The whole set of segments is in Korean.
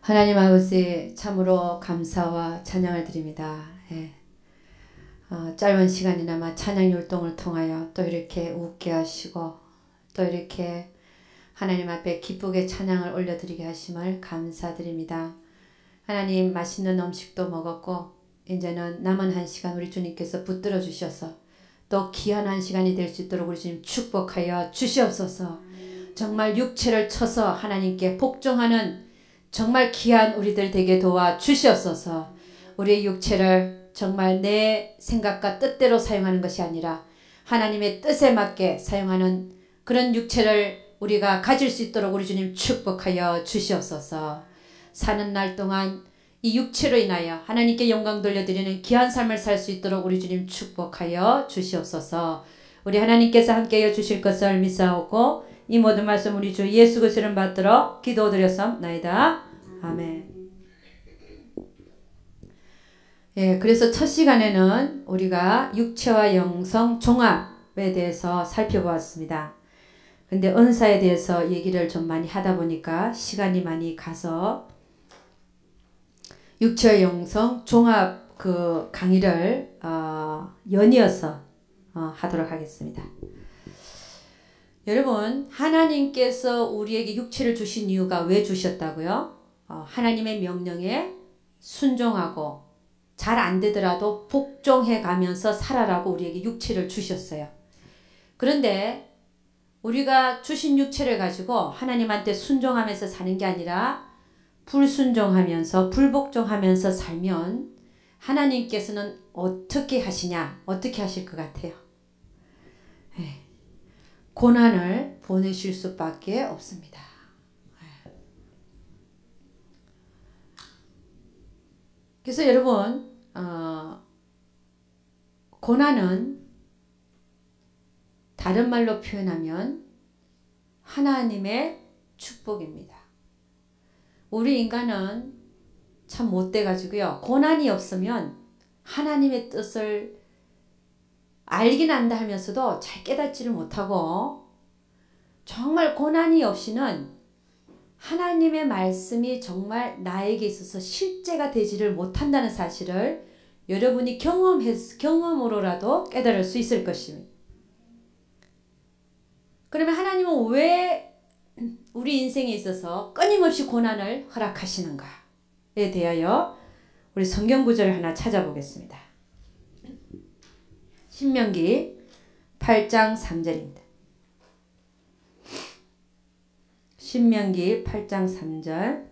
하나님 아버지 참으로 감사와 찬양을 드립니다. 예. 짧은 시간이나마 찬양 율동을 통하여 또 이렇게 웃게 하시고 또 이렇게 하나님 앞에 기쁘게 찬양을 올려드리게 하심을 감사드립니다. 하나님 맛있는 음식도 먹었고 이제는 남은 한 시간 우리 주님께서 붙들어 주셔서 또 귀한 한 시간이 될 수 있도록 우리 주님 축복하여 주시옵소서. 정말 육체를 쳐서 하나님께 복종하는 정말 귀한 우리들 되게 도와 주시옵소서. 우리의 육체를 정말 내 생각과 뜻대로 사용하는 것이 아니라 하나님의 뜻에 맞게 사용하는 그런 육체를 우리가 가질 수 있도록 우리 주님 축복하여 주시옵소서. 사는 날 동안 이 육체로 인하여 하나님께 영광 돌려드리는 귀한 삶을 살 수 있도록 우리 주님 축복하여 주시옵소서. 우리 하나님께서 함께하여 주실 것을 믿사오고 이 모든 말씀 우리 주 예수 그리스도를 받들어 기도드렸사옵나이다. 아멘. 예, 그래서 첫 시간에는 우리가 육체와 영성 종합에 대해서 살펴보았습니다. 근데 은사에 대해서 얘기를 좀 많이 하다 보니까 시간이 많이 가서 육체와 영성 종합 그 강의를 연이어서 하도록 하겠습니다. 여러분, 하나님께서 우리에게 육체를 주신 이유가 왜 주셨다고요? 하나님의 명령에 순종하고 잘 안되더라도 복종해 가면서 살아라고 우리에게 육체를 주셨어요. 그런데 우리가 주신 육체를 가지고 하나님한테 순종하면서 사는 게 아니라 불순종하면서 불복종하면서 살면 하나님께서는 어떻게 하시냐? 어떻게 하실 것 같아요? 고난을 보내실 수밖에 없습니다. 그래서 여러분, 고난은 다른 말로 표현하면 하나님의 축복입니다. 우리 인간은 참 못돼가지고요. 고난이 없으면 하나님의 뜻을 알긴 안다 하면서도 잘 깨닫지를 못하고 정말 고난이 없이는 하나님의 말씀이 정말 나에게 있어서 실제가 되지를 못한다는 사실을 여러분이 경험으로라도 깨달을 수 있을 것입니다. 그러면 하나님은 왜 우리 인생에 있어서 끊임없이 고난을 허락하시는가에 대하여 우리 성경 구절을 하나 찾아보겠습니다. 신명기 8장 3절입니다. 신명기 8장 3절.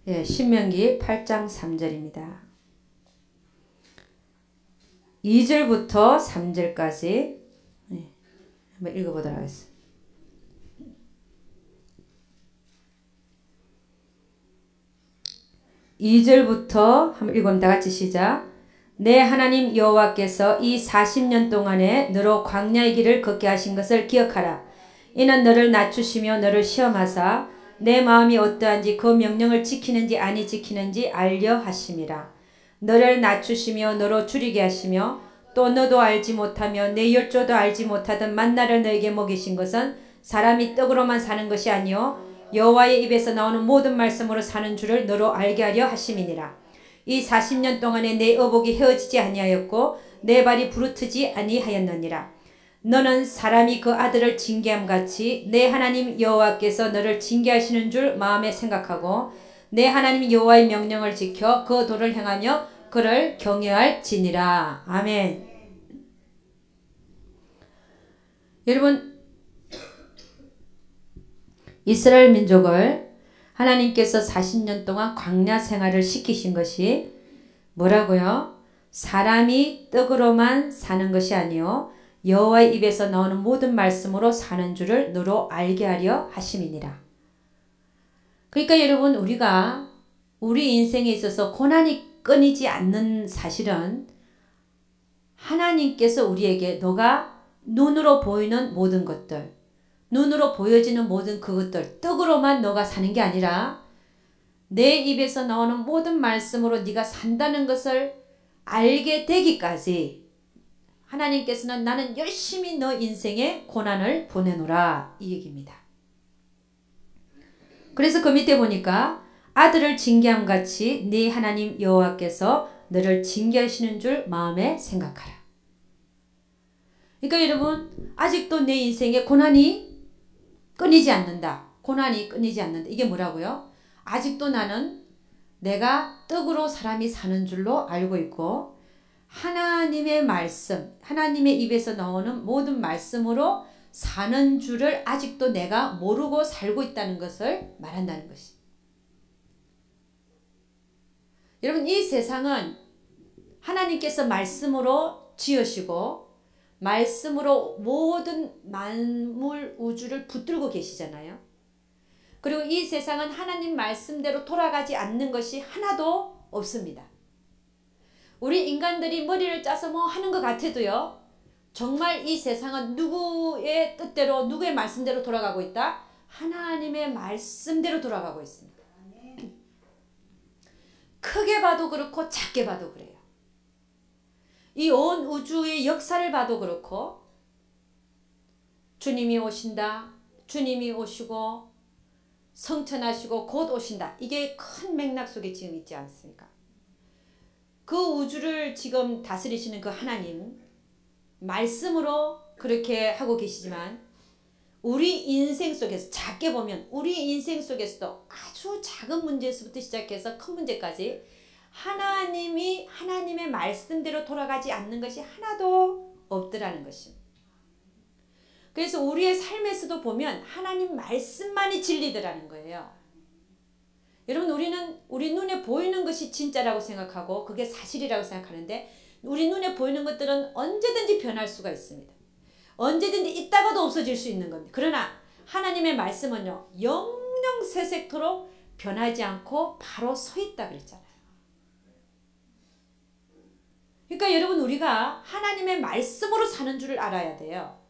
예, 신명기 8장 3절입니다. 2절부터 3절까지 한번 읽어보도록 하겠습니다. 2절부터 한번 읽어봅니다. 다 같이 시작. 내 하나님 여호와께서 이 40년 동안에 너로 광야의 길을 걷게 하신 것을 기억하라. 이는 너를 낮추시며 너를 시험하사 내 마음이 어떠한지 그 명령을 지키는지 아니 지키는지 알려 하심이라. 너를 낮추시며 너로 줄이게 하시며 또 너도 알지 못하며 내 열조도 알지 못하던 만나를 너에게 먹이신 것은 사람이 떡으로만 사는 것이 아니요 여호와의 입에서 나오는 모든 말씀으로 사는 줄을 너로 알게 하려 하심이니라. 이 40년 동안에 내 의복이 헤어지지 아니하였고 내 발이 부르트지 아니하였느니라. 너는 사람이 그 아들을 징계함같이 내 하나님 여호와께서 너를 징계하시는 줄 마음에 생각하고 내 하나님 여호와의 명령을 지켜 그 도를 행하며 그를 경외할지니라. 아멘. 여러분, 이스라엘 민족을 하나님께서 40년 동안 광야 생활을 시키신 것이 뭐라고요? 사람이 떡으로만 사는 것이 아니요 여호와의 입에서 나오는 모든 말씀으로 사는 줄을 너로 알게 하려 하심이니라. 그러니까 여러분, 우리가 우리 인생에 있어서 고난이 끊이지 않는 사실은 하나님께서 우리에게 너가 눈으로 보이는 모든 것들, 눈으로 보여지는 모든 그것들, 떡으로만 너가 사는 게 아니라 내 입에서 나오는 모든 말씀으로 네가 산다는 것을 알게 되기까지 하나님께서는 나는 열심히 너 인생에 고난을 보내노라 이 얘기입니다. 그래서 그 밑에 보니까 아들을 징계함 같이 네 하나님 여호와께서 너를 징계하시는 줄 마음에 생각하라. 그러니까 여러분 아직도 내 인생에 고난이 끊이지 않는다. 고난이 끊이지 않는다. 이게 뭐라고요? 아직도 나는 내가 떡으로 사람이 사는 줄로 알고 있고 하나님의 말씀, 하나님의 입에서 나오는 모든 말씀으로 사는 줄을 아직도 내가 모르고 살고 있다는 것을 말한다는 것이. 여러분 이 세상은 하나님께서 말씀으로 지으시고 말씀으로 모든 만물 우주를 붙들고 계시잖아요. 그리고 이 세상은 하나님 말씀대로 돌아가지 않는 것이 하나도 없습니다. 우리 인간들이 머리를 짜서 뭐 하는 것 같아도요. 정말 이 세상은 누구의 뜻대로 누구의 말씀대로 돌아가고 있다? 하나님의 말씀대로 돌아가고 있습니다. 크게 봐도 그렇고 작게 봐도 그래요. 이 온 우주의 역사를 봐도 그렇고 주님이 오신다. 주님이 오시고 성천하시고 곧 오신다. 이게 큰 맥락 속에 지금 있지 않습니까? 그 우주를 지금 다스리시는 그 하나님 말씀으로 그렇게 하고 계시지만 우리 인생 속에서 작게 보면 우리 인생 속에서도 아주 작은 문제에서부터 시작해서 큰 문제까지 하나님이 하나님의 말씀대로 돌아가지 않는 것이 하나도 없더라는 것입니다. 그래서 우리의 삶에서도 보면 하나님 말씀만이 진리더라는 거예요. 여러분 우리는 우리 눈에 보이는 것이 진짜라고 생각하고 그게 사실이라고 생각하는데 우리 눈에 보이는 것들은 언제든지 변할 수가 있습니다. 언제든지 있다가도 없어질 수 있는 겁니다. 그러나 하나님의 말씀은요. 영영세색토록 변하지 않고 바로 서 있다 그랬잖아요. 그러니까 여러분 우리가 하나님의 말씀으로 사는 줄을 알아야 돼요.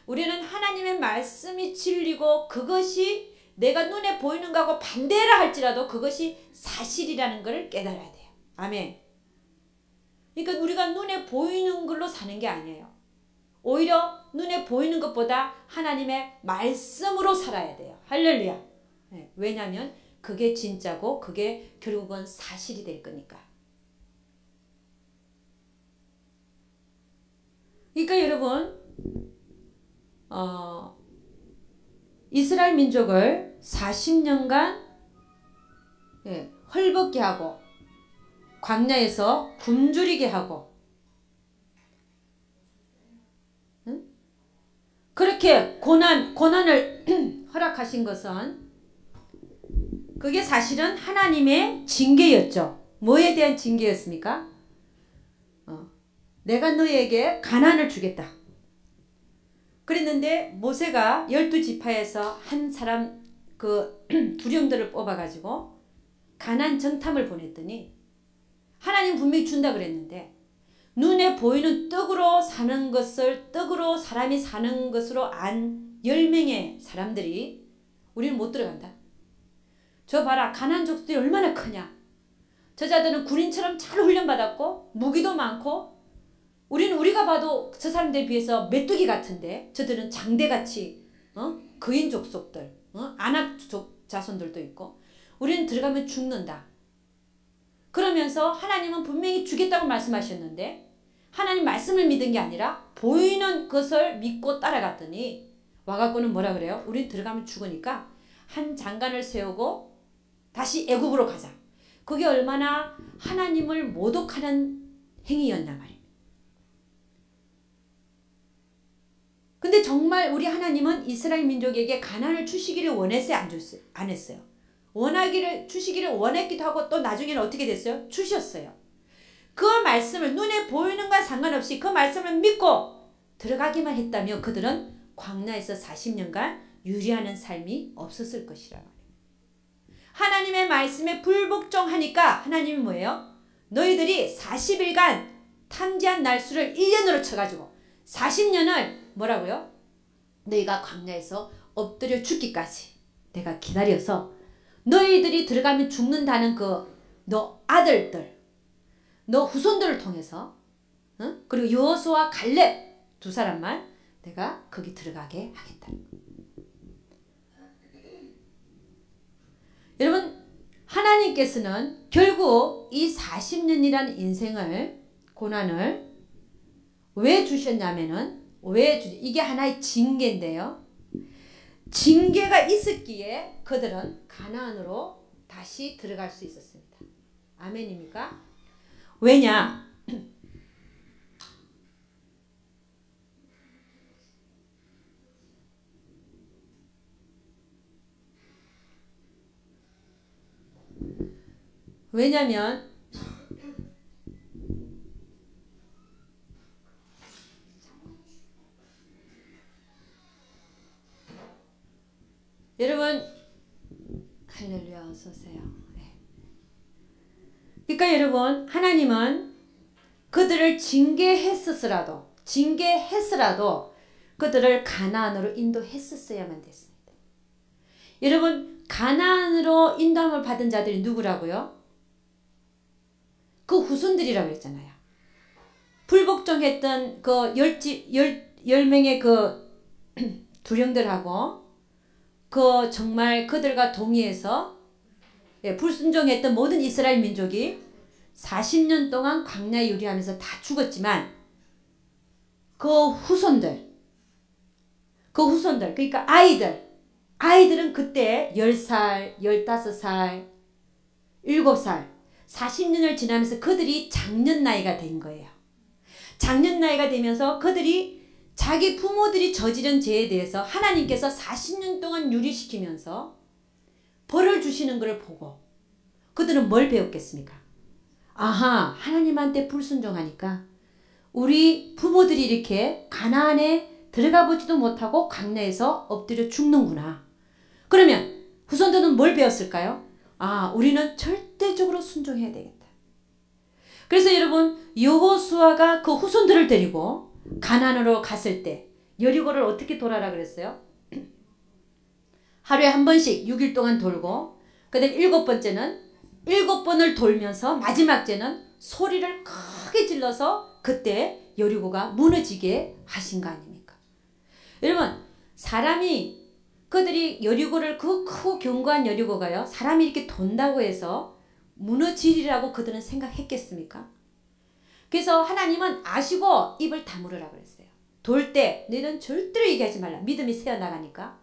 우리는 하나님의 말씀이 진리고 그것이 내가 눈에 보이는 거하고 반대라 할지라도 그것이 사실이라는 것을 깨달아야 돼요. 아멘. 그러니까 우리가 눈에 보이는 걸로 사는 게 아니에요. 오히려 눈에 보이는 것보다 하나님의 말씀으로 살아야 돼요. 할렐루야. 네, 왜냐하면 그게 진짜고 그게 결국은 사실이 될 거니까. 그러니까 여러분 이스라엘 민족을 40년간 헐벗게 하고 광야에서 굶주리게 하고 그렇게 고난을 허락하신 것은 그게 사실은 하나님의 징계였죠. 뭐에 대한 징계였습니까? 내가 너에게 가난을 주겠다. 그랬는데 모세가 12지파에서 한 사람 그 두령들을 뽑아가지고 가나안 정탐을 보냈더니 하나님 분명히 준다 그랬는데 눈에 보이는 떡으로 사는 것을 떡으로 사람이 사는 것으로 안 10명의 사람들이 우리는 못 들어간다. 저 봐라 가나안 족속들이 얼마나 크냐. 저 자들은 군인처럼 잘 훈련받았고 무기도 많고 우리가 봐도 저 사람들에 비해서 메뚜기 같은데 저들은 장대같이 거인 족속들 아낙 자손들도 있고 우리는 들어가면 죽는다. 그러면서 하나님은 분명히 주겠다고 말씀하셨는데 하나님 말씀을 믿은 게 아니라 보이는 것을 믿고 따라갔더니 와갖고는 뭐라 그래요? 우린 들어가면 죽으니까 한 장관을 세우고 다시 애굽으로 가자. 그게 얼마나 하나님을 모독하는 행위였나 말이에요. 근데 정말 우리 하나님은 이스라엘 민족에게 가난을 주시기를 원했어요? 안 했어요? 주시기를 원했기도 하고 또 나중에는 어떻게 됐어요? 주셨어요. 그 말씀을 눈에 보이는 건 상관없이 그 말씀을 믿고 들어가기만 했다면 그들은 광야에서 40년간 유리하는 삶이 없었을 것이라 말이에요. 하나님의 말씀에 불복종하니까 하나님이 뭐예요? 너희들이 40일간 탐지한 날수를 1년으로 쳐가지고 40년을 뭐라고요? 너희가 광야에서 엎드려 죽기까지 내가 기다려서 너희들이 들어가면 죽는다는 너 아들들 너 후손들을 통해서 그리고 여호수아와 갈렙 두 사람만 내가 거기 들어가게 하겠다. 여러분 하나님께서는 결국 이 40년이라는 인생을 고난을 왜 주셨냐면은 이게 하나의 징계인데요. 징계가 있었기에 그들은 가나안으로 다시 들어갈 수 있었습니다. 아멘입니까? 왜냐? 왜냐면 여러분 할렐루야 어서오세요. 네. 그러니까 여러분 하나님은 그들을 징계했었으라도 그들을 가나안으로 인도했었어야만 됐습니다. 여러분 가나안으로 인도함을 받은 자들이 누구라고요? 그 후손들이라고 했잖아요. 불복종했던 그 10명의 그 두령들하고 그 정말 그들과 동의해서 불순종했던 모든 이스라엘 민족이 40년 동안 광야에 유리하면서 다 죽었지만 그 후손들 그러니까 아이들은 그때 10살, 15살, 7살 40년을 지나면서 그들이 장년 나이가 된 거예요. 장년 나이가 되면서 그들이 자기 부모들이 저지른 죄에 대해서 하나님께서 40년 동안 유리시키면서 벌을 주시는 것을 보고 그들은 뭘 배웠겠습니까? 아하, 하나님한테 불순종하니까 우리 부모들이 이렇게 가나안에 들어가 보지도 못하고 광야에서 엎드려 죽는구나. 그러면 후손들은 뭘 배웠을까요? 아, 우리는 절대적으로 순종해야 되겠다. 그래서 여러분 여호수아가 그 후손들을 데리고 가나안으로 갔을 때 여리고를 어떻게 돌아라 그랬어요? 하루에 한 번씩 6일 동안 돌고 그다음 7번째는 7번을 돌면서 마지막 째는 소리를 크게 질러서 그때 여리고가 무너지게 하신 거 아닙니까? 여러분 사람이 그들이 여리고를 그 크고 견고한 여리고가요 사람이 이렇게 돈다고 해서 무너지리라고 그들은 생각했겠습니까? 그래서 하나님은 아시고 입을 다물으라 그랬어요. 돌 때 너희는 절대로 얘기하지 말라. 믿음이 새어나가니까.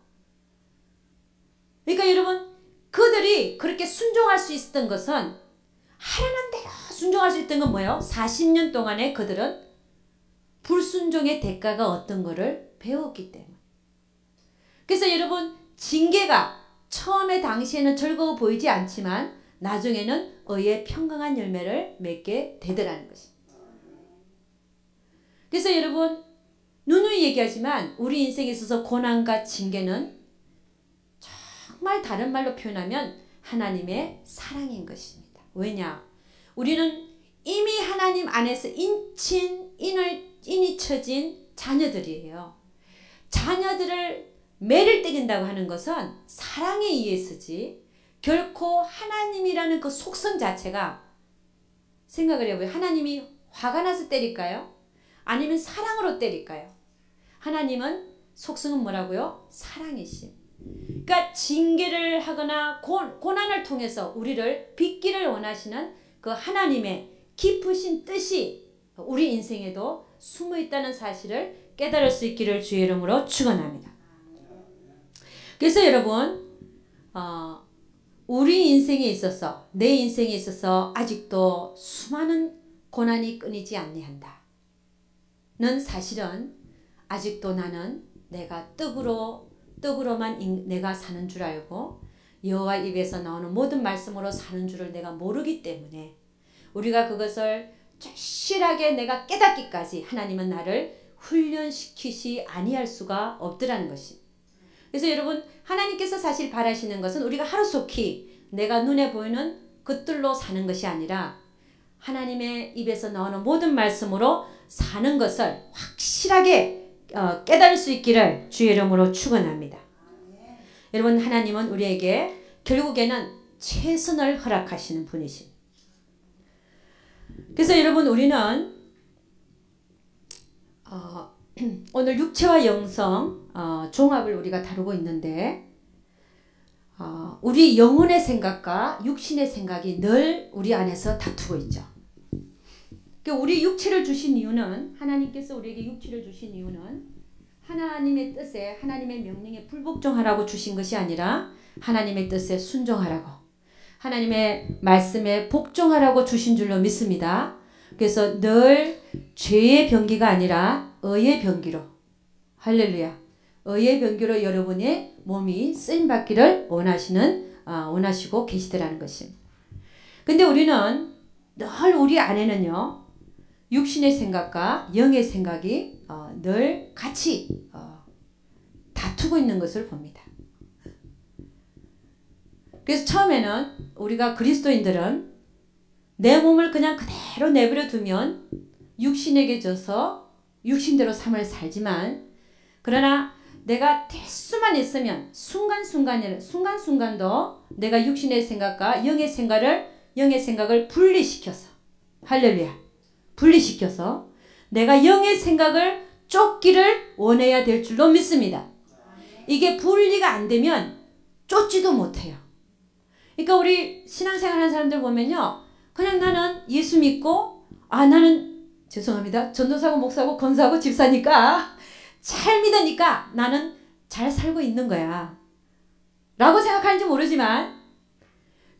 그러니까 여러분 그들이 그렇게 순종할 수 있었던 것은 하라는 대로 순종할 수 있던 건 뭐예요? 40년 동안에 그들은 불순종의 대가가 어떤 거를 배웠기 때문에. 그래서 여러분 징계가 처음에 당시에는 즐거워 보이지 않지만 나중에는 의의 평강한 열매를 맺게 되더라는 것입니다. 그래서 여러분 누누이 얘기하지만 우리 인생에 있어서 고난과 징계는 정말 다른 말로 표현하면 하나님의 사랑인 것입니다. 왜냐? 우리는 이미 하나님 안에서 인이 쳐진 자녀들이에요. 자녀들을 매를 때린다고 하는 것은 사랑에 의해서지 결코 하나님이라는 그 속성 자체가 생각을 해보세요. 하나님이 화가 나서 때릴까요? 아니면 사랑으로 때릴까요? 하나님은 속성은 뭐라고요? 사랑이심. 그러니까 징계를 하거나 고난을 통해서 우리를 빚기를 원하시는 그 하나님의 깊으신 뜻이 우리 인생에도 숨어 있다는 사실을 깨달을 수 있기를 주의 이름으로 축원합니다. 그래서 여러분 우리 인생에 있어서 내 인생에 있어서 아직도 수많은 고난이 끊이지 아니한다. 는 사실은 아직도 나는 내가 떡으로만 내가 사는 줄 알고 여호와 입에서 나오는 모든 말씀으로 사는 줄을 내가 모르기 때문에 우리가 그것을 절실하게 내가 깨닫기까지 하나님은 나를 훈련시키시 아니할 수가 없더라는 것입니다. 그래서 여러분 하나님께서 사실 바라시는 것은 우리가 하루속히 내가 눈에 보이는 것들로 사는 것이 아니라 하나님의 입에서 나오는 모든 말씀으로 사는 것을 확실하게 깨달을 수 있기를 주의 이름으로 축원합니다. 여러분 하나님은 우리에게 결국에는 최선을 허락하시는 분이십니다. 그래서 여러분 우리는 오늘 육체와 영성 종합을 우리가 다루고 있는데 우리 영혼의 생각과 육신의 생각이 늘 우리 안에서 다투고 있죠. 우리 육체를 주신 이유는, 하나님께서 우리에게 육체를 주신 이유는 하나님의 뜻에, 하나님의 명령에 불복종하라고 주신 것이 아니라 하나님의 뜻에 순종하라고, 하나님의 말씀에 복종하라고 주신 줄로 믿습니다. 그래서 늘 죄의 병기가 아니라 의의 병기로, 할렐루야, 의의 병기로 여러분의 몸이 쓰임받기를 원하시고 계시더라는 것입니다. 근데 우리는 늘 우리 안에는요, 육신의 생각과 영의 생각이 늘 같이 다투고 있는 것을 봅니다. 그래서 처음에는 우리가 그리스도인들은 내 몸을 그냥 그대로 내버려 두면 육신에게 져서 육신대로 삶을 살지만, 그러나 내가 될 수만 있으면 순간순간도 내가 육신의 생각과 영의 생각을 분리시켜서, 할렐루야, 분리시켜서 내가 영의 생각을 쫓기를 원해야 될 줄로 믿습니다. 이게 분리가 안 되면 쫓지도 못해요. 그러니까 우리 신앙생활 하는 사람들 보면요, 그냥 나는 예수 믿고, 나는 죄송합니다, 전도사고 목사고 권사고 집사니까 잘 믿으니까 나는 잘 살고 있는 거야 라고 생각하는지 모르지만,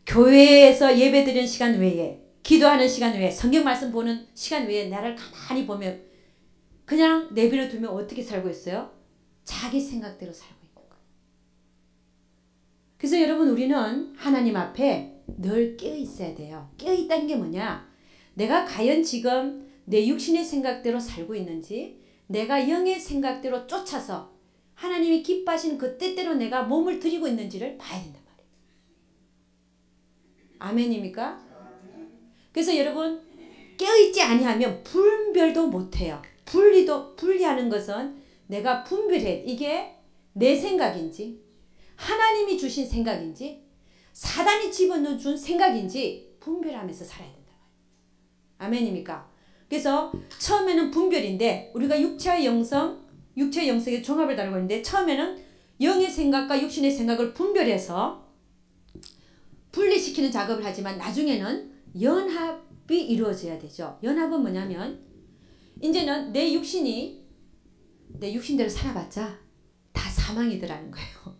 교회에서 예배드리는 시간 외에, 기도하는 시간 외에, 성경 말씀 보는 시간 외에 나를 가만히 보면 그냥 내버려 두면 어떻게 살고 있어요? 자기 생각대로 살고 있는 거예요. 그래서 여러분, 우리는 하나님 앞에 늘 깨어 있어야 돼요. 깨어 있다는 게 뭐냐? 내가 과연 지금 내 육신의 생각대로 살고 있는지, 내가 영의 생각대로 쫓아서 하나님이 기뻐하시는 그 뜻대로 내가 몸을 들이고 있는지를 봐야 된단 말이에요. 아멘입니까? 그래서 여러분, 깨어있지 아니하면 분별도 못해요. 분리하는 것은 내가 분별해. 이게 내 생각인지, 하나님이 주신 생각인지, 사단이 집어넣어 준 생각인지 분별하면서 살아야 된다. 아멘입니까? 그래서 처음에는 분별인데, 우리가 육체와 영성의 종합을 다루고 있는데, 처음에는 영의 생각과 육신의 생각을 분별해서 분리시키는 작업을 하지만, 나중에는 연합이 이루어져야 되죠. 연합은 뭐냐면, 이제는 내 육신대로 살아봤자 다 사망이더라는 거예요.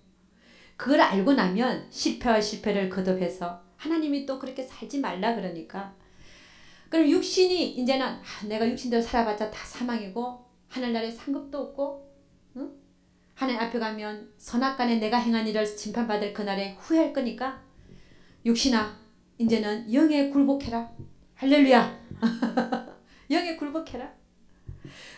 그걸 알고 나면 실패와 실패를 거듭해서, 하나님이 또 그렇게 살지 말라 그러니까, 그럼 육신이 이제는 내가 육신대로 살아봤자 다 사망이고 하늘나라에 상급도 없고, 응? 하나님 앞에 가면 선악간에 내가 행한 일을 심판받을 그날에 후회할 거니까, 육신아 이제는 영에 굴복해라. 할렐루야. 영에 굴복해라.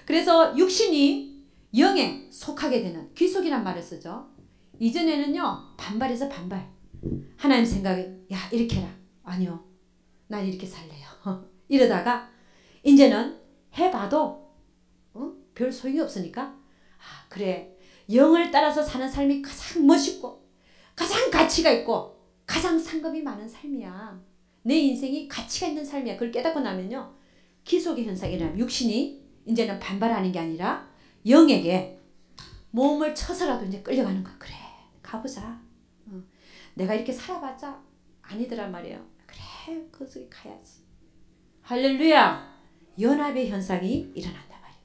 그래서 육신이 영에 속하게 되는, 귀속이란 말을 쓰죠. 이전에는요, 반발해서 반발. 하나님 생각에, 야 이렇게 해라. 아니요, 난 이렇게 살래요. 이러다가 이제는 해봐도 별 소용이 없으니까, 그래, 영을 따라서 사는 삶이 가장 멋있고 가장 가치가 있고 가장 상급이 많은 삶이야. 내 인생이 가치가 있는 삶이야. 그걸 깨닫고 나면요, 기속의 현상이 일어나면 육신이 이제는 반발하는 게 아니라 영에게 몸을 쳐서라도 이제 끌려가는 거야. 그래, 가보자. 내가 이렇게 살아봤자 아니더란 말이에요. 그래, 그 속에 가야지. 할렐루야. 연합의 현상이 일어난단 말이에요.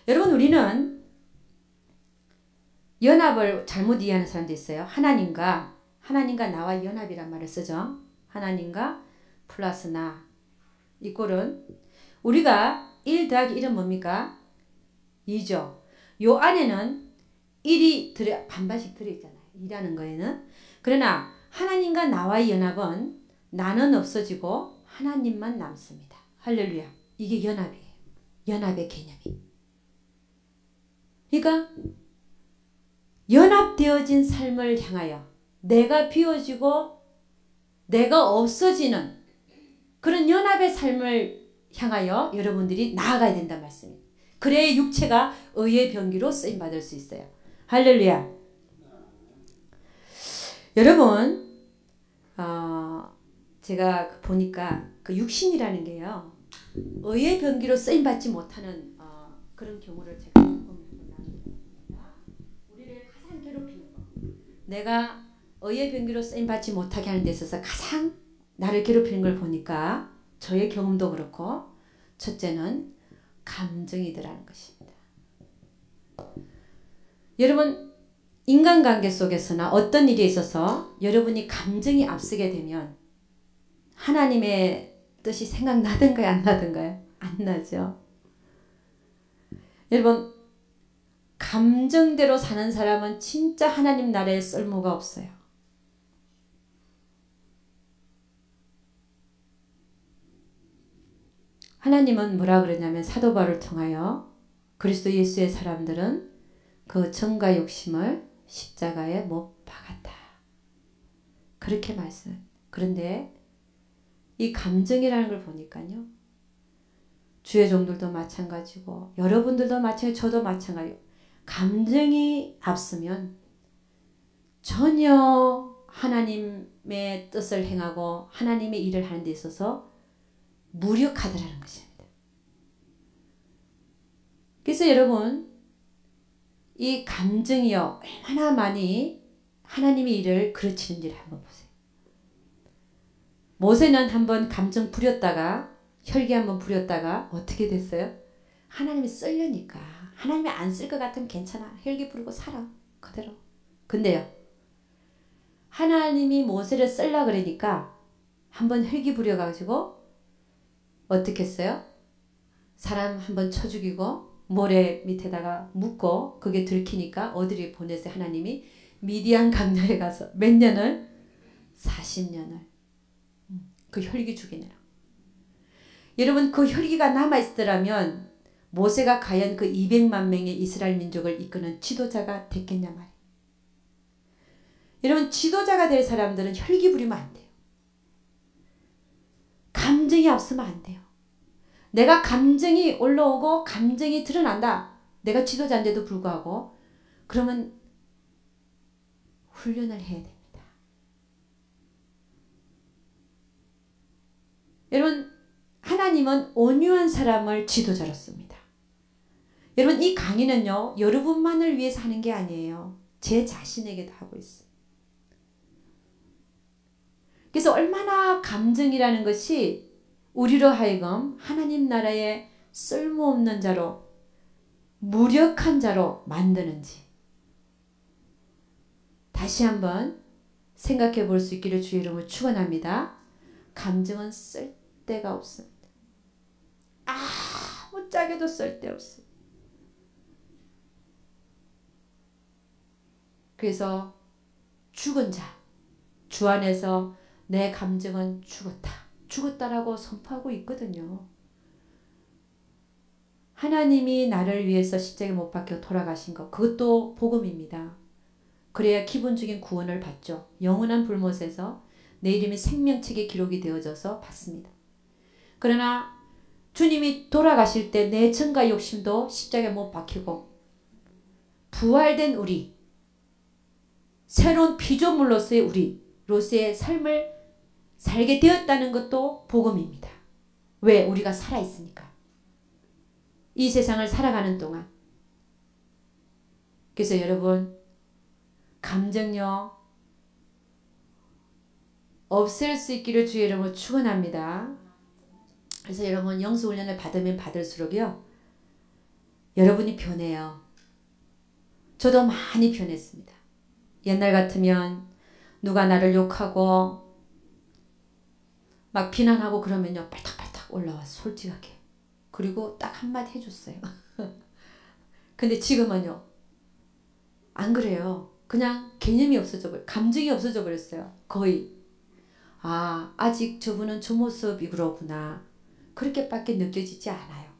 여러분, 우리는 연합을 잘못 이해하는 사람도 있어요. 하나님과 나와 연합이란 말을 쓰죠. 하나님과 플러스 나 이 꼴은, 우리가 1 더하기 1은 뭡니까? 2죠. 요 안에는 1이 반반씩 들어있잖아요. 2라는 거에는. 그러나 하나님과 나와의 연합은 나는 없어지고 하나님만 남습니다. 할렐루야. 이게 연합이에요. 연합의 개념이. 그러니까 연합되어진 삶을 향하여 내가 비워지고 내가 없어지는 그런 연합의 삶을 향하여 여러분들이 나아가야 된다는 말씀입니다. 그래야 육체가 의의 병기로 쓰임받을 수 있어요. 할렐루야. 여러분, 제가 보니까 그 육신이라는 게요, 의의 병기로 쓰임받지 못하는 그런 경우를 제가 보면 우리를 가장 괴롭히는 거, 내가 의의 병기로 쓰임받지 못하게 하는 데 있어서 가장 나를 괴롭히는 걸 보니까 저의 경험도 그렇고 첫째는 감정이더라는 것입니다. 여러분 인간관계 속에서나 어떤 일에 있어서 여러분이 감정이 앞서게 되면 하나님의 뜻이 생각나든가요? 안 나든가요? 안 나죠. 여러분 감정대로 사는 사람은 진짜 하나님 나라에 쓸모가 없어요. 하나님은 뭐라 그러냐면 사도 바울을 통하여 그리스도 예수의 사람들은 그 정과 욕심을 십자가에 못 박았다. 그렇게 말씀. 그런데 이 감정이라는 걸 보니까요. 주의 종들도 마찬가지고 여러분들도 마찬가지고 저도 마찬가지고 감정이 앞서면 전혀 하나님의 뜻을 행하고 하나님의 일을 하는 데 있어서 무력하더라는 것입니다. 그래서 여러분 이 감정이요 얼마나 많이 하나님의 일을 그르치는지를 한번 보세요. 모세는 한번 감정 부렸다가 혈기 한번 부렸다가 어떻게 됐어요? 하나님이 쓰려니까 하나님이 안 쓸 것 같으면 괜찮아. 혈기 부르고 살아. 그대로. 근데요. 하나님이 모세를 쓸라 그러니까 한번 혈기 부려가지고 어떻게 했어요? 사람 한번 쳐 죽이고 모래 밑에다가 묻고 그게 들키니까 어디를 보내서 하나님이 미디안 강야에 가서 몇 년을? 40년을 그 혈기 죽이느라. 여러분 그 혈기가 남아있더라면 모세가 과연 그 200만 명의 이스라엘 민족을 이끄는 지도자가 됐겠냐 말이에요. 여러분 지도자가 될 사람들은 혈기 부리면 안 돼요. 감정이 앞서면 안 돼요. 내가 감정이 올라오고 감정이 드러난다. 내가 지도자인데도 불구하고 그러면 훈련을 해야 됩니다. 여러분 하나님은 온유한 사람을 지도자로 씁니다. 여러분 이 강의는요. 여러분만을 위해서 하는 게 아니에요. 제 자신에게도 하고 있어요. 그래서 얼마나 감정이라는 것이 우리로 하여금 하나님 나라에 쓸모없는 자로 무력한 자로 만드는지 다시 한번 생각해 볼 수 있기를 주의 이름으로 축원합니다. 감정은 쓸데가 없습니다. 아무 짝에도 쓸데없어요. 그래서 죽은 자, 주 안에서 내 감정은 죽었다. 죽었다라고 선포하고 있거든요. 하나님이 나를 위해서 십자가에 못 박혀 돌아가신 것 그것도 복음입니다. 그래야 기본적인 구원을 받죠. 영원한 불못에서 내 이름이 생명책에 기록이 되어져서 받습니다. 그러나 주님이 돌아가실 때 내 정과 욕심도 십자가에 못 박히고 부활된 우리 새로운 피조물로서의 우리로서의 삶을 살게 되었다는 것도 복음입니다. 왜? 우리가 살아있으니까. 이 세상을 살아가는 동안. 그래서 여러분 감정요 없앨 수 있기를 주의 이름으로 축원합니다. 그래서 여러분 영수훈련을 받으면 받을수록요 여러분이 변해요. 저도 많이 변했습니다. 옛날 같으면 누가 나를 욕하고 막 비난하고 그러면요 빨딱빨딱 올라와서 솔직하게 그리고 딱 한마디 해줬어요. 근데 지금은요 안 그래요. 그냥 개념이 없어져 버려 감정이 없어져 버렸어요. 거의 아직 저분은 저 모습이 그러구나 그렇게밖에 느껴지지 않아요.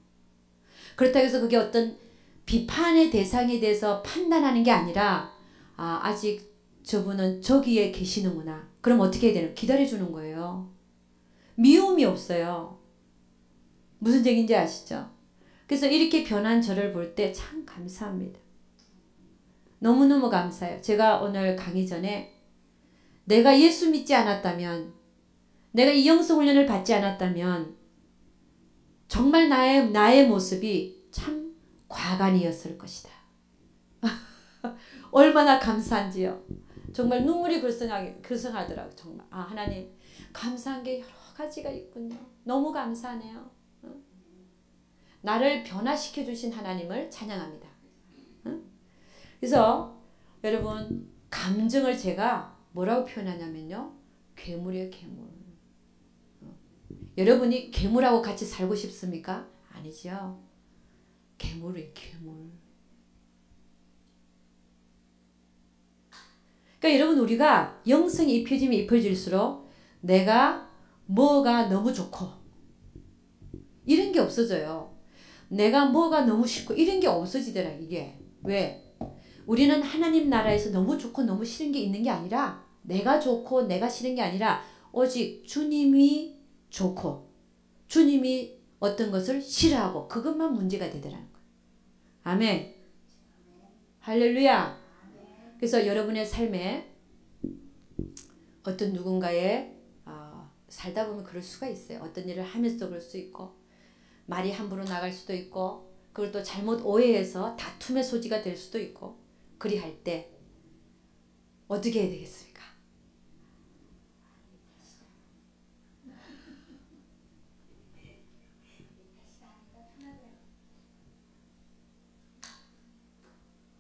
그렇다고 해서 그게 어떤 비판의 대상에 대해서 판단하는 게 아니라 아직 저분은 저기에 계시는구나. 그럼 어떻게 해야 되나? 기다려주는 거예요. 미움이 없어요. 무슨 얘기인지 아시죠? 그래서 이렇게 변한 저를 볼 때 참 감사합니다. 너무너무 감사해요. 제가 오늘 강의 전에 내가 예수 믿지 않았다면 내가 이 영성훈련을 받지 않았다면 정말 나의 모습이 참 과간이었을 것이다. 얼마나 감사한지요. 정말 눈물이 글썽하더라고요. 정말 아 하나님 감사한 게 여러 가지가 있군요. 너무 감사하네요. 나를 변화시켜 주신 하나님을 찬양합니다. 그래서 여러분 감정을 제가 뭐라고 표현하냐면요. 괴물이에요. 괴물. 여러분이 괴물하고 같이 살고 싶습니까? 아니죠. 괴물이에요. 괴물. 그러니까 여러분 우리가 영성이 입혀지면 입혀질수록 내가 뭐가 너무 좋고 이런 게 없어져요. 내가 뭐가 너무 싫고 이런 게 없어지더라 이게. 왜? 우리는 하나님 나라에서 너무 좋고 너무 싫은 게 있는 게 아니라 내가 좋고 내가 싫은 게 아니라 오직 주님이 좋고 주님이 어떤 것을 싫어하고 그것만 문제가 되더라는 거예요. 아멘. 할렐루야. 그래서 여러분의 삶에 어떤 누군가의 살다 보면 그럴 수가 있어요. 어떤 일을 하면서도 그럴 수 있고 말이 함부로 나갈 수도 있고 그걸 또 잘못 오해해서 다툼의 소지가 될 수도 있고 그리할 때 어떻게 해야 되겠습니까?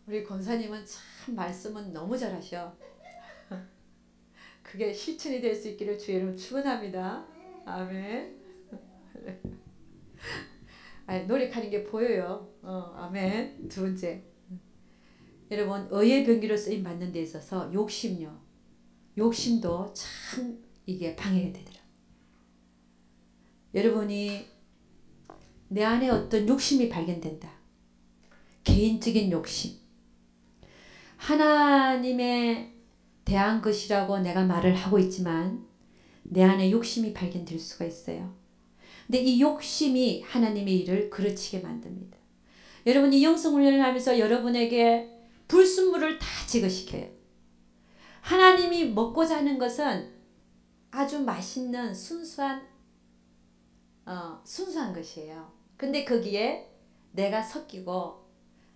우리 권사님은 참 말씀은 너무 잘하셔. 그게 실천이 될 수 있기를 주의 이름으로 축원합니다. 아멘. 아니, 노력하는 게 보여요. 아멘. 두 번째. 여러분 의의 병기로 쓰임 받는 데 있어서 욕심요. 욕심도 참 이게 방해가 되더라. 여러분이 내 안에 어떤 욕심이 발견된다. 개인적인 욕심. 하나님에 대한 것이라고 내가 말을 하고 있지만 내 안에 욕심이 발견될 수가 있어요. 근데 이 욕심이 하나님의 일을 그르치게 만듭니다. 여러분이 영성훈련을 하면서 여러분에게 불순물을 다 제거시켜요. 하나님이 먹고자 하는 것은 아주 맛있는 순수한 것이에요. 근데 거기에 내가 섞이고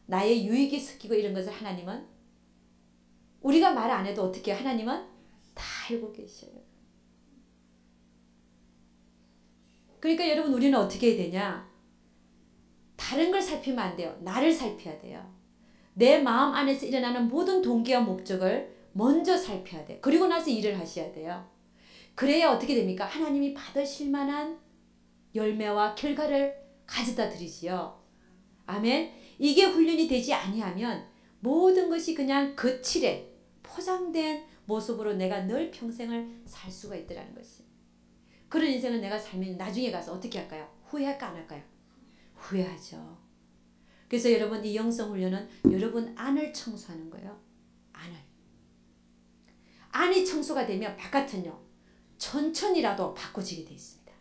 나의 유익이 섞이고 이런 것을 하나님은 우리가 말 안 해도 어떻게 해요? 하나님은 다 알고 계셔요. 그러니까 여러분 우리는 어떻게 해야 되냐? 다른 걸 살피면 안 돼요. 나를 살펴야 돼요. 내 마음 안에서 일어나는 모든 동기와 목적을 먼저 살펴야 돼요. 그리고 나서 일을 하셔야 돼요. 그래야 어떻게 됩니까? 하나님이 받으실 만한 열매와 결과를 가져다 드리지요. 아멘. 이게 훈련이 되지 아니하면 모든 것이 그냥 거칠에 포장된 모습으로 내가 늘 평생을 살 수가 있더라는 것이. 그런 인생을 내가 살면 나중에 가서 어떻게 할까요? 후회할까 안 할까요? 후회하죠. 그래서 여러분 이 영성훈련은 여러분 안을 청소하는 거예요. 안을. 안이 청소가 되면 바깥은요. 천천히라도 바꿔지게 되어 있습니다.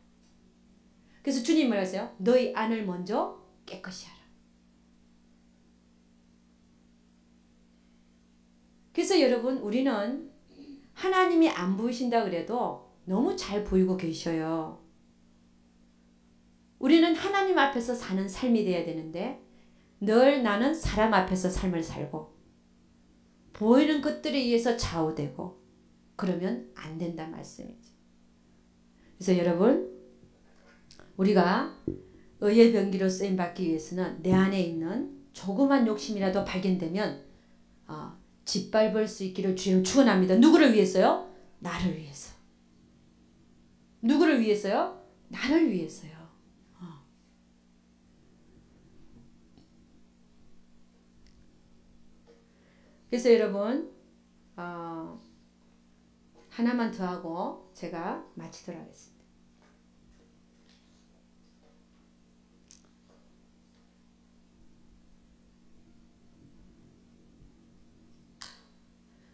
그래서 주님 말하세요. 너희 안을 먼저 깨끗이 하라. 그래서 여러분 우리는 하나님이 안 보이신다 그래도 너무 잘 보이고 계셔요. 우리는 하나님 앞에서 사는 삶이 돼야 되는데 늘 나는 사람 앞에서 삶을 살고 보이는 것들에 의해서 좌우되고 그러면 안 된다는 말씀이죠. 그래서 여러분 우리가 의의 병기로 쓰임받기 위해서는 내 안에 있는 조그만 욕심이라도 발견되면 짓밟을 수 있기를 주님 축원합니다. 누구를 위해서요? 나를 위해서. 누구를 위해서요? 나를 위해서요. 그래서 여러분 하나만 더 하고 제가 마치도록 하겠습니다.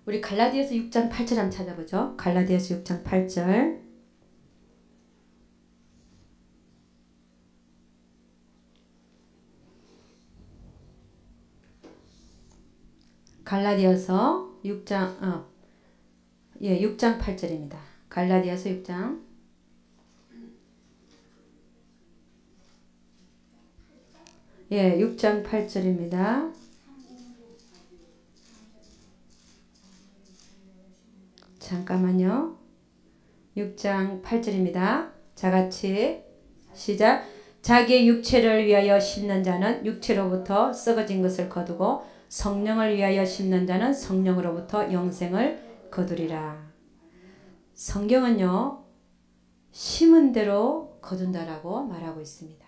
우리 갈라디아서 6장 8절 한번 찾아보죠. 갈라디아서 6장 8절. 갈라디아서 6장 6장 8절입니다. 갈라디아서 6장 예, 6장 8절입니다. 잠깐만요. 6장 8절입니다. 자같이 시작. 자기의 육체를 위하여 심는 자는 육체로부터 썩어진 것을 거두고 성령을 위하여 심는 자는 성령으로부터 영생을 거두리라. 성경은요, 심은 대로 거둔다라고 말하고 있습니다.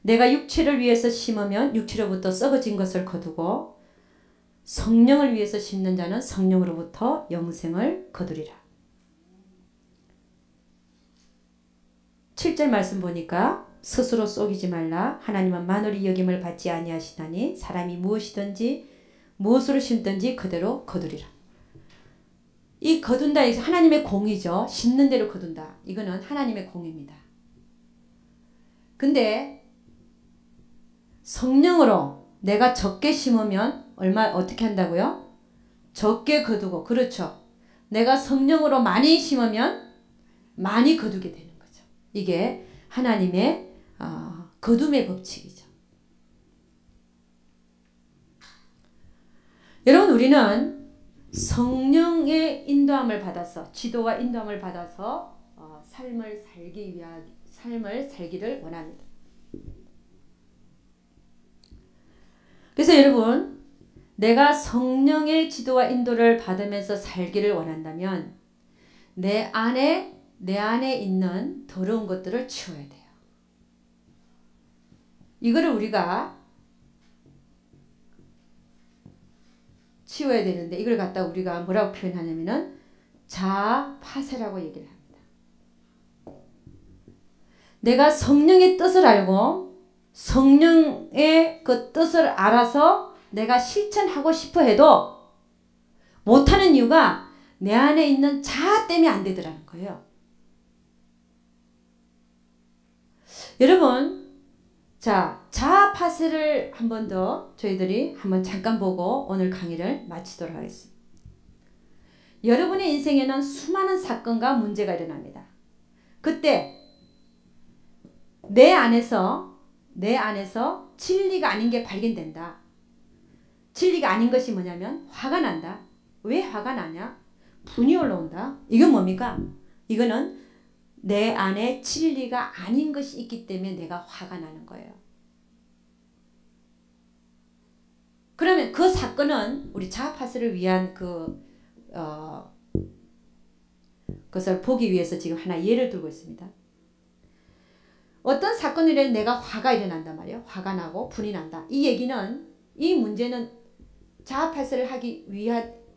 내가 육체를 위해서 심으면 육체로부터 썩어진 것을 거두고 성령을 위해서 심는 자는 성령으로부터 영생을 거두리라. 7절 말씀 보니까 스스로 속이지 말라. 하나님은 만홀히 여김을 받지 아니하시나니 사람이 무엇이든지 무엇으로 심든지 그대로 거두리라. 이 거둔다, 하나님의 공이죠. 심는 대로 거둔다. 이거는 하나님의 공입니다. 근데 성령으로 내가 적게 심으면 어떻게 한다고요? 적게 거두고. 그렇죠. 내가 성령으로 많이 심으면 많이 거두게 되는 거죠. 이게 하나님의 거둠의 법칙이죠. 여러분, 우리는 성령의 인도함을 받아서, 지도와 인도함을 받아서 삶을 살기를 원합니다. 그래서 여러분, 내가 성령의 지도와 인도를 받으면서 살기를 원한다면 내 안에 있는 더러운 것들을 치워야 돼요. 이거를 우리가 치워야 되는데, 이걸 갖다 우리가 뭐라고 표현하냐면은 자아파쇄라고 얘기를 합니다. 내가 성령의 뜻을 알고 성령의 그 뜻을 알아서 내가 실천하고 싶어 해도 못하는 이유가 내 안에 있는 자아 때문에 안 되더라는 거예요. 여러분, 자, 자아 파쇄를 한 번 더 저희들이 한번 잠깐 보고 오늘 강의를 마치도록 하겠습니다. 여러분의 인생에는 수많은 사건과 문제가 일어납니다. 그때 내 안에서 진리가 아닌 게 발견된다. 진리가 아닌 것이 뭐냐면 화가 난다. 왜 화가 나냐? 분이 올라온다. 이건 뭡니까? 이거는 내 안에 진리가 아닌 것이 있기 때문에 내가 화가 나는 거예요. 그러면 그 사건은 우리 자아파쇄를 위한 그것을 보기 위해서 지금 하나 예를 들고 있습니다. 어떤 사건이래 내가 화가 일어난단 말이에요. 화가 나고 분이 난다. 이 문제는 자아파쇄를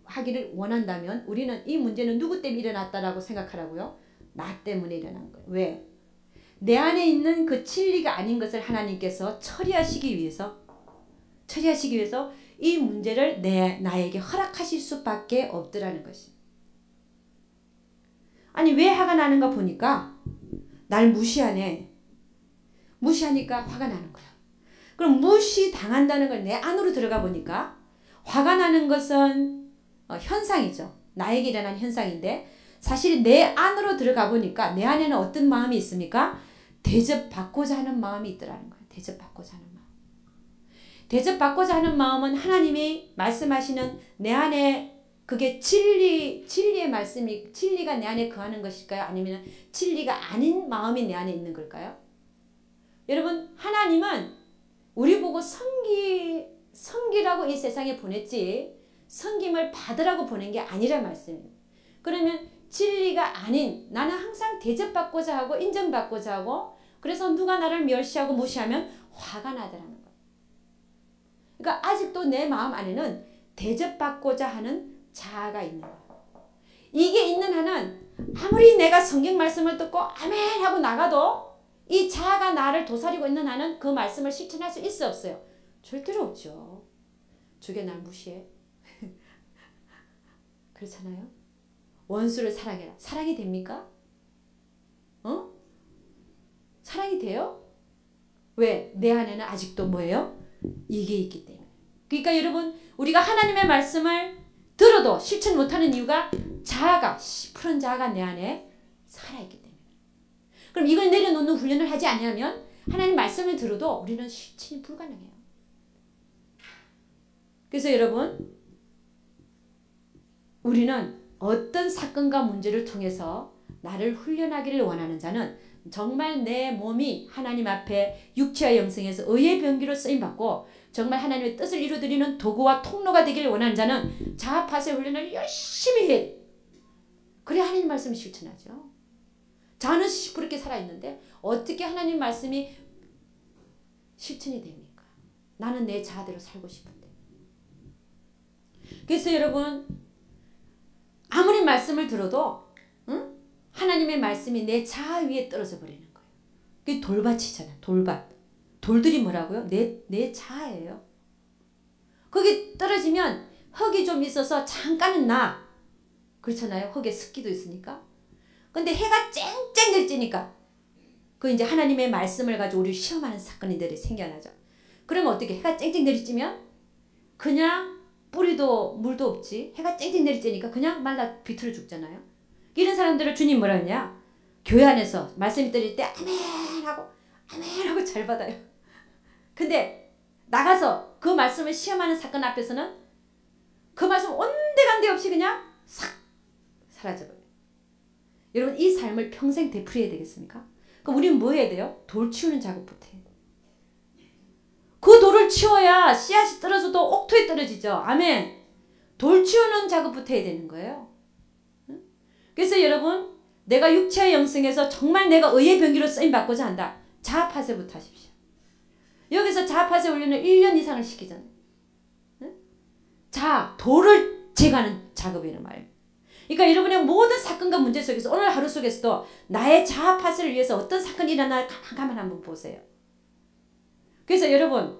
하기를 원한다면 우리는 이 문제는 누구 때문에 일어났다라고 생각하라고요? 나 때문에 일어난 거예요. 왜? 내 안에 있는 그 진리가 아닌 것을 하나님께서 처리하시기 위해서 이 문제를 나에게 허락하실 수밖에 없더라는 것입니다. 아니, 왜 화가 나는가 보니까 날 무시하네. 무시하니까 화가 나는 거야. 그럼 무시당한다는 걸 내 안으로 들어가 보니까 화가 나는 것은 현상이죠. 나에게 일어난 현상인데 사실 내 안으로 들어가 보니까 내 안에는 어떤 마음이 있습니까? 대접받고자 하는 마음이 있더라는 거예요. 대접받고자 하는 마음. 대접받고자 하는 마음은 하나님이 말씀하시는 내 안에 그게 진리의 말씀이 진리가 내 안에 거하는 것일까요? 아니면 진리가 아닌 마음이 내 안에 있는 걸까요? 여러분, 하나님은 우리 보고 섬기라고 이 세상에 보냈지 섬김을 받으라고 보낸 게 아니란 말씀이에요. 그러면 진리가 아닌 나는 항상 대접받고자 하고 인정받고자 하고 그래서 누가 나를 멸시하고 무시하면 화가 나더라는 거예요. 그러니까 아직도 내 마음 안에는 대접받고자 하는 자아가 있는 거예요. 이게 있는 한은 아무리 내가 성경 말씀을 듣고 아멘 하고 나가도 이 자아가 나를 도사리고 있는 한은 그 말씀을 실천할 수 있어 없어요? 절대로 없죠. 저게 날 무시해? 그렇잖아요. 원수를 사랑해라. 사랑이 됩니까? 사랑이 돼요? 왜? 내 안에는 아직도 뭐예요? 이게 있기 때문에. 그러니까 여러분, 우리가 하나님의 말씀을 들어도 실천 못하는 이유가 푸른 자아가 내 안에 살아있기 때문에. 그럼 이걸 내려놓는 훈련을 하지 않으면 하나님 말씀을 들어도 우리는 실천이 불가능해요. 그래서 여러분, 우리는 어떤 사건과 문제를 통해서 나를 훈련하기를 원하는 자는 정말 내 몸이 하나님 앞에 육체와 영성에서 의의 병기로 쓰임받고 정말 하나님의 뜻을 이루어드리는 도구와 통로가 되기를 원하는 자는 자아파세 훈련을 열심히 해야 돼. 그래야 하나님 말씀을 실천하죠. 자는 시퍼렇게 살아있는데 어떻게 하나님 말씀이 실천이 됩니까? 나는 내 자아대로 살고 싶은데. 그래서 여러분 아무리 말씀을 들어도 하나님의 말씀이 내 자아 위에 떨어져 버리는 거예요. 그게 돌밭이잖아. 돌밭. 돌들이 뭐라고요? 내 자아예요. 거기 떨어지면 흙이 좀 있어서 잠깐은 나. 그렇잖아요. 흙에 습기도 있으니까. 근데 해가 쨍쨍 들지니까 그 이제 하나님의 말씀을 가지고 우리를 시험하는 사건들이 생겨나죠. 그러면 어떻게 해가 쨍쨍 내리쬐면 그냥 뿌리도 물도 없지. 해가 쨍쨍 내리쬐니까 그냥 말라 비틀어 죽잖아요. 이런 사람들을 주님 뭐라 하냐? 교회 안에서 말씀이 들릴 때 아멘 하고 잘 받아요. 근데 나가서 그 말씀을 시험하는 사건 앞에서는 그 말씀 온데간데 없이 그냥 싹 사라져버려요. 여러분 이 삶을 평생 되풀이해야 되겠습니까? 그럼 우리는 뭐 해야 돼요? 돌 치우는 작업부터 해야 돼요. 그 돌을 치워야 씨앗이 떨어져도 옥토에 떨어지죠. 아멘. 돌 치우는 작업부터 해야 되는 거예요. 그래서 여러분 내가 육체의 영성에서 정말 내가 의의 병기로 쓰임받고자 한다. 자아파세부터 하십시오. 여기서 자아파세 훈련을 1년 이상을 시키잖아요. 자, 돌을 제거하는 작업이란 말이에요. 그러니까 여러분의 모든 사건과 문제 속에서 오늘 하루 속에서도 나의 자아파세를 위해서 어떤 사건이 일어나 가만 한번 보세요. 그래서 여러분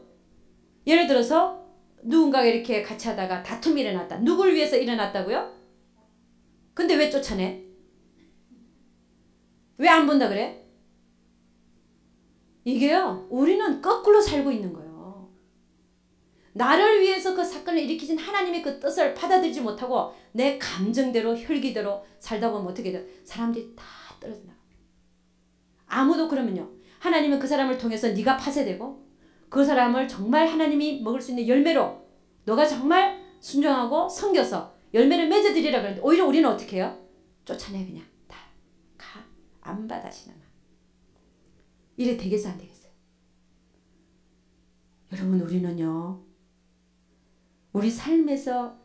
예를 들어서 누군가가 이렇게 같이 하다가 다툼이 일어났다. 누굴 위해서 일어났다고요? 근데 왜 쫓아내? 왜 안 본다 그래? 이게요. 우리는 거꾸로 살고 있는 거예요. 나를 위해서 그 사건을 일으키신 하나님의 그 뜻을 받아들이지 못하고 내 감정대로 혈기대로 살다 보면 어떻게 돼요? 사람들이 다 떨어져 나갑니다. 아무도 그러면요. 하나님은 그 사람을 통해서 네가 파쇄되고 그 사람을 정말 하나님이 먹을 수 있는 열매로 너가 정말 순종하고 섬겨서 열매를 맺어드리라 그러는데 오히려 우리는 어떻게 해요? 쫓아내 그냥 다 가. 안 받아시나 마. 이래 되겠어 안 되겠어요? 여러분 우리는요. 우리 삶에서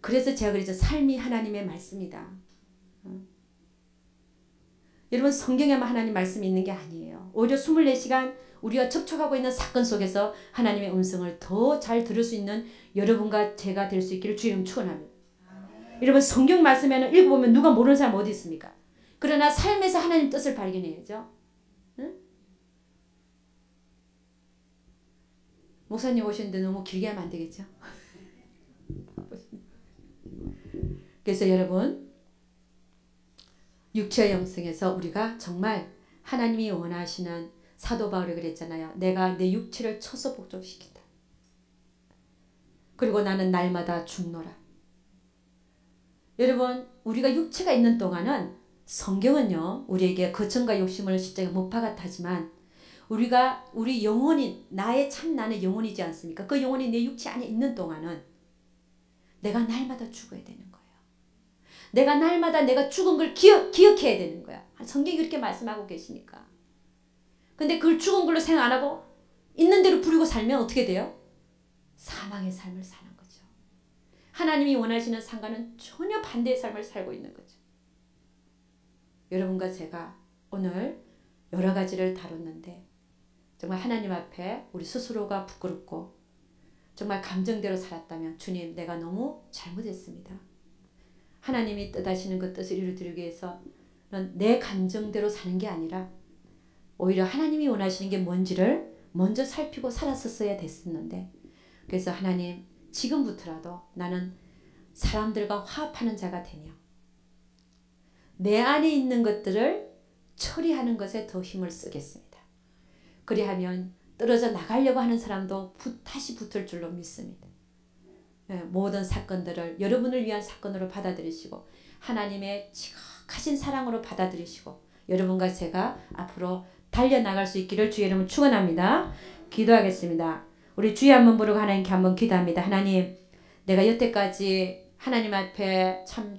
그래서 제가 그랬죠. 삶이 하나님의 말씀이다. 여러분 성경에만 하나님 말씀이 있는 게 아니에요. 오히려 24시간 우리가 접촉하고 있는 사건 속에서 하나님의 음성을 더 잘 들을 수 있는 여러분과 제가 될 수 있기를 주의 이름 축원합니다. 여러분 성경 말씀에는 읽어보면 누가 모르는 사람 어디 있습니까? 그러나 삶에서 하나님 뜻을 발견해야죠. 응? 목사님 오셨는데 너무 길게 하면 안 되겠죠? 그래서 여러분 육체의 영성에서 우리가 정말 하나님이 원하시는 사도 바울이 그랬잖아요. 내가 내 육체를 쳐서 복종시킨다. 그리고 나는 날마다 죽노라. 여러분 우리가 육체가 있는 동안은 성경은요. 우리에게 거청과 욕심을 십자가에 못 박았다지만 우리 영혼이 나의 참 나는 영혼이지 않습니까? 그 영혼이 내 육체 안에 있는 동안은 내가 날마다 죽어야 되는 거예요. 내가 날마다 내가 죽은 걸 기억해야 되는 거야. 성경이 그렇게 말씀하고 계시니까. 근데 그걸 죽은 걸로 생각 안 하고 있는 대로 부리고 살면 어떻게 돼요? 사망의 삶을 사는 거죠. 하나님이 원하시는 삶과는 전혀 반대의 삶을 살고 있는 거죠. 여러분과 제가 오늘 여러 가지를 다뤘는데 정말 하나님 앞에 우리 스스로가 부끄럽고 정말 감정대로 살았다면 주님 내가 너무 잘못했습니다. 하나님이 뜻하시는 그 뜻을 이루어드리기 위해서는 내 감정대로 사는 게 아니라 오히려 하나님이 원하시는 게 뭔지를 먼저 살피고 살았었어야 됐었는데 그래서 하나님 지금부터라도 나는 사람들과 화합하는 자가 되며 내 안에 있는 것들을 처리하는 것에 더 힘을 쓰겠습니다. 그리하면 떨어져 나가려고 하는 사람도 다시 붙을 줄로 믿습니다. 모든 사건들을 여러분을 위한 사건으로 받아들이시고 하나님의 지극하신 사랑으로 받아들이시고 여러분과 제가 앞으로 달려나갈 수 있기를 주의 이름으로 축원합니다. 기도하겠습니다. 우리 주여 한번 부르고 하나님께 한번 기도합니다. 하나님 내가 여태까지 하나님 앞에 참